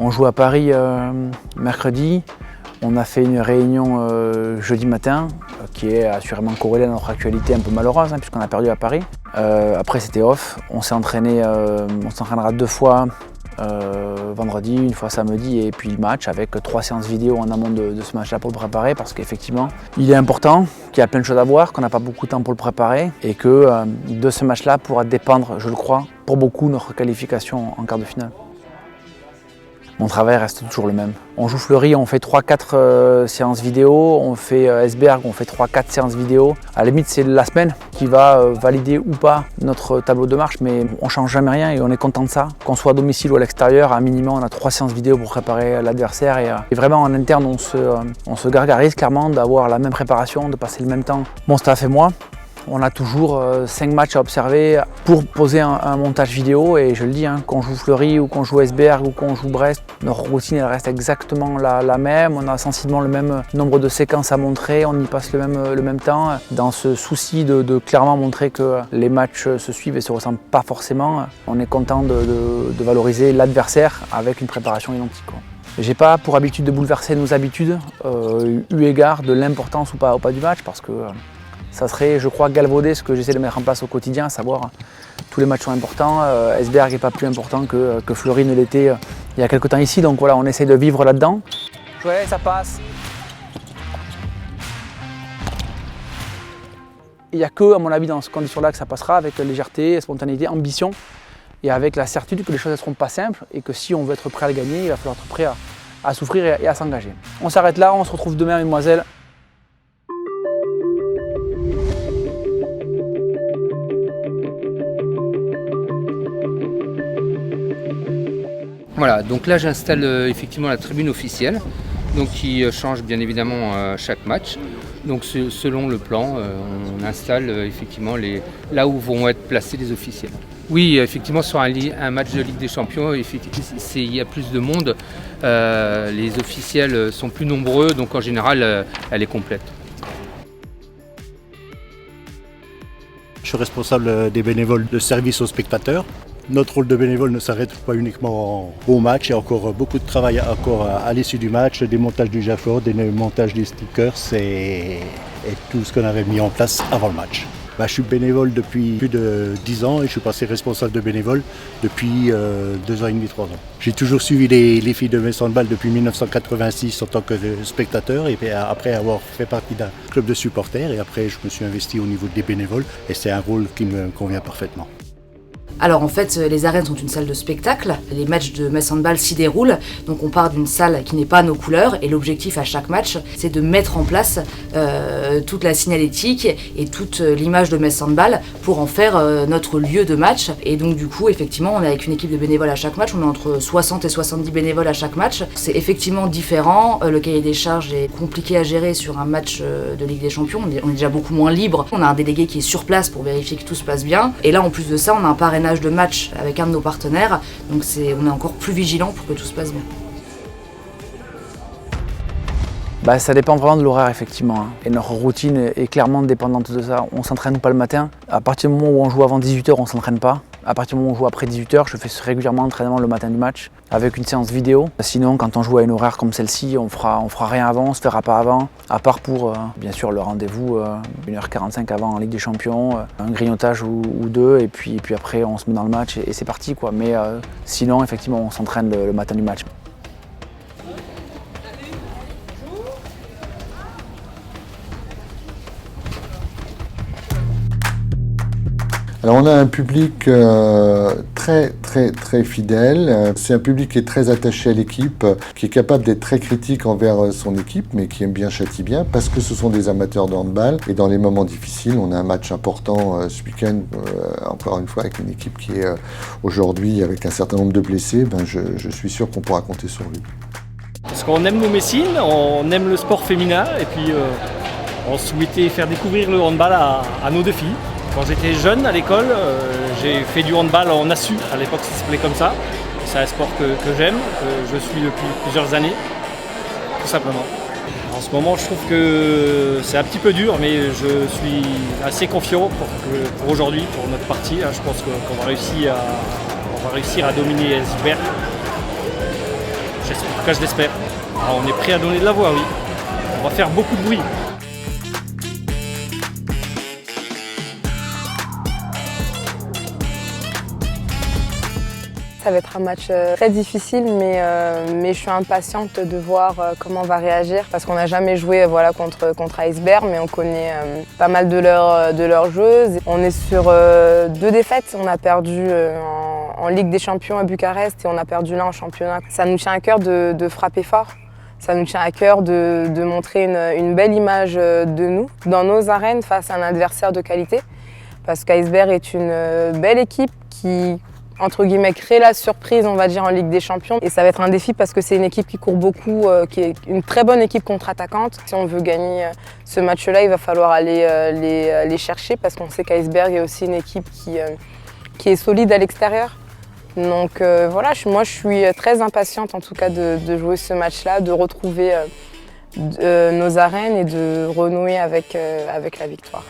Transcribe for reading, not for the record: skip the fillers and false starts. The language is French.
On joue à Paris mercredi. On a fait une réunion jeudi matin qui est assurément corrélée à notre actualité un peu malheureuse puisqu'on a perdu à Paris. Après c'était off. On s'est entraîné, on s'entraînera 2 fois vendredi, 1 fois samedi et puis le match avec 3 séances vidéo en amont de ce match-là pour le préparer parce qu'effectivement il est important, qu'il y a plein de choses à voir, qu'on n'a pas beaucoup de temps pour le préparer et que de ce match-là pourra dépendre, je le crois, pour beaucoup notre qualification en quart de finale. Mon travail reste toujours le même. On joue Fleury, on fait 3-4 séances vidéo, on fait Esbjerg, on fait 3-4 séances vidéo. À la limite, c'est la semaine qui va valider ou pas notre tableau de marche, mais on ne change jamais rien et on est content de ça. Qu'on soit à domicile ou à l'extérieur, à minimum, on a 3 séances vidéo pour préparer l'adversaire et vraiment en interne, on se gargarise clairement d'avoir la même préparation, de passer le même temps. Mon staff et moi. On a toujours 5 matchs à observer pour poser un montage vidéo et je le dis, qu'on joue Fleury ou qu'on joue Esbjerg ou qu'on joue Brest, notre routine elle reste exactement la même, on a sensiblement le même nombre de séquences à montrer, on y passe le même temps dans ce souci de clairement montrer que les matchs se suivent et se ressemblent pas forcément. On est content de valoriser l'adversaire avec une préparation identique. J'ai pas pour habitude de bouleverser nos habitudes eu égard de l'importance ou pas du match parce que ça serait, je crois, galvauder ce que j'essaie de mettre en place au quotidien, à savoir tous les matchs sont importants. Esbjerg n'est pas plus important que Fleury ne l'était il y a quelques temps ici, donc voilà, on essaie de vivre là-dedans. Ouais, ça passe. Il n'y a que, à mon avis, dans ce condition-là que ça passera, avec légèreté, spontanéité, ambition, et avec la certitude que les choses ne seront pas simples et que si on veut être prêt à le gagner, il va falloir être prêt à souffrir et à s'engager. On s'arrête là, on se retrouve demain, mesdemoiselles. Voilà, donc là j'installe effectivement la tribune officielle, donc qui change bien évidemment chaque match. Donc selon le plan, on installe effectivement là où vont être placés les officiels. Oui, effectivement sur un match de Ligue des Champions, il y a plus de monde, les officiels sont plus nombreux, donc en général elle est complète. Je suis responsable des bénévoles de service aux spectateurs. Notre rôle de bénévole ne s'arrête pas uniquement au match, il y a encore beaucoup de travail à l'issue du match, des montages du Jaffor, des montages des stickers et tout ce qu'on avait mis en place avant le match. Je suis bénévole depuis plus de 10 ans et je suis passé responsable de bénévole depuis 2 ans et demi, 3 ans. J'ai toujours suivi les filles de Metz Handball depuis 1986 en tant que spectateur et après avoir fait partie d'un club de supporters et après je me suis investi au niveau des bénévoles et c'est un rôle qui me convient parfaitement. Alors en fait, les arènes sont une salle de spectacle, les matchs de Metz Handball s'y déroulent, donc on part d'une salle qui n'est pas à nos couleurs et l'objectif à chaque match, c'est de mettre en place toute la signalétique et toute l'image de Metz Handball pour en faire notre lieu de match. Et donc du coup, effectivement, on est avec une équipe de bénévoles à chaque match, on est entre 60 et 70 bénévoles à chaque match. C'est effectivement différent, le cahier des charges est compliqué à gérer sur un match de Ligue des Champions, on est déjà beaucoup moins libre. On a un délégué qui est sur place pour vérifier que tout se passe bien. Et là, en plus de ça, on a un parrainage de match avec un de nos partenaires, donc on est encore plus vigilant pour que tout se passe bien. Ça dépend vraiment de l'horaire effectivement, et notre routine est clairement dépendante de ça. On ne s'entraîne pas le matin, à partir du moment où on joue avant 18h on ne s'entraîne pas. À partir du moment où on joue après 18h, je fais régulièrement l'entraînement le matin du match avec une séance vidéo. Sinon, quand on joue à une horaire comme celle-ci, on fera rien avant, on se fera pas avant, à part pour bien sûr le rendez-vous 1h45 avant en Ligue des Champions, un grignotage ou 2, et puis après on se met dans le match et c'est parti quoi. Mais sinon, effectivement, on s'entraîne le matin du match. Alors on a un public très fidèle, c'est un public qui est très attaché à l'équipe, qui est capable d'être très critique envers son équipe, mais qui aime bien châtie bien, parce que ce sont des amateurs de handball, et dans les moments difficiles, on a un match important ce week-end, encore une fois avec une équipe qui est aujourd'hui avec un certain nombre de blessés, je suis sûr qu'on pourra compter sur lui. Parce qu'on aime nos Messines, on aime le sport féminin, et puis on souhaitait faire découvrir le handball à nos 2 filles. Quand j'étais jeune à l'école, j'ai fait du handball en assu, à l'époque ça s'appelait comme ça. C'est un sport que j'aime, que je suis depuis plusieurs années, tout simplement. En ce moment je trouve que c'est un petit peu dur, mais je suis assez confiant pour aujourd'hui, pour notre partie. Je pense qu'on va réussir à dominer Esbjerg. En tout cas, je l'espère. Alors, on est prêt à donner de la voix, oui. On va faire beaucoup de bruit. Ça va être un match très difficile, mais je suis impatiente de voir comment on va réagir parce qu'on n'a jamais joué contre Iceberg, mais on connaît pas mal de leurs joueuses. On est sur 2 défaites, on a perdu en Ligue des Champions à Bucarest et on a perdu là en championnat. Ça nous tient à cœur de frapper fort. Ça nous tient à cœur de montrer une belle image de nous dans nos arènes face à un adversaire de qualité. Parce qu'Iceberg est une belle équipe qui, entre guillemets, crée la surprise, on va dire, en Ligue des Champions. Et ça va être un défi parce que c'est une équipe qui court beaucoup, qui est une très bonne équipe contre-attaquante. Si on veut gagner ce match-là, il va falloir aller les chercher parce qu'on sait qu'Iceberg est aussi une équipe qui est solide à l'extérieur. Donc voilà, moi je suis très impatiente en tout cas de jouer ce match-là, de retrouver nos arènes et de renouer avec la victoire.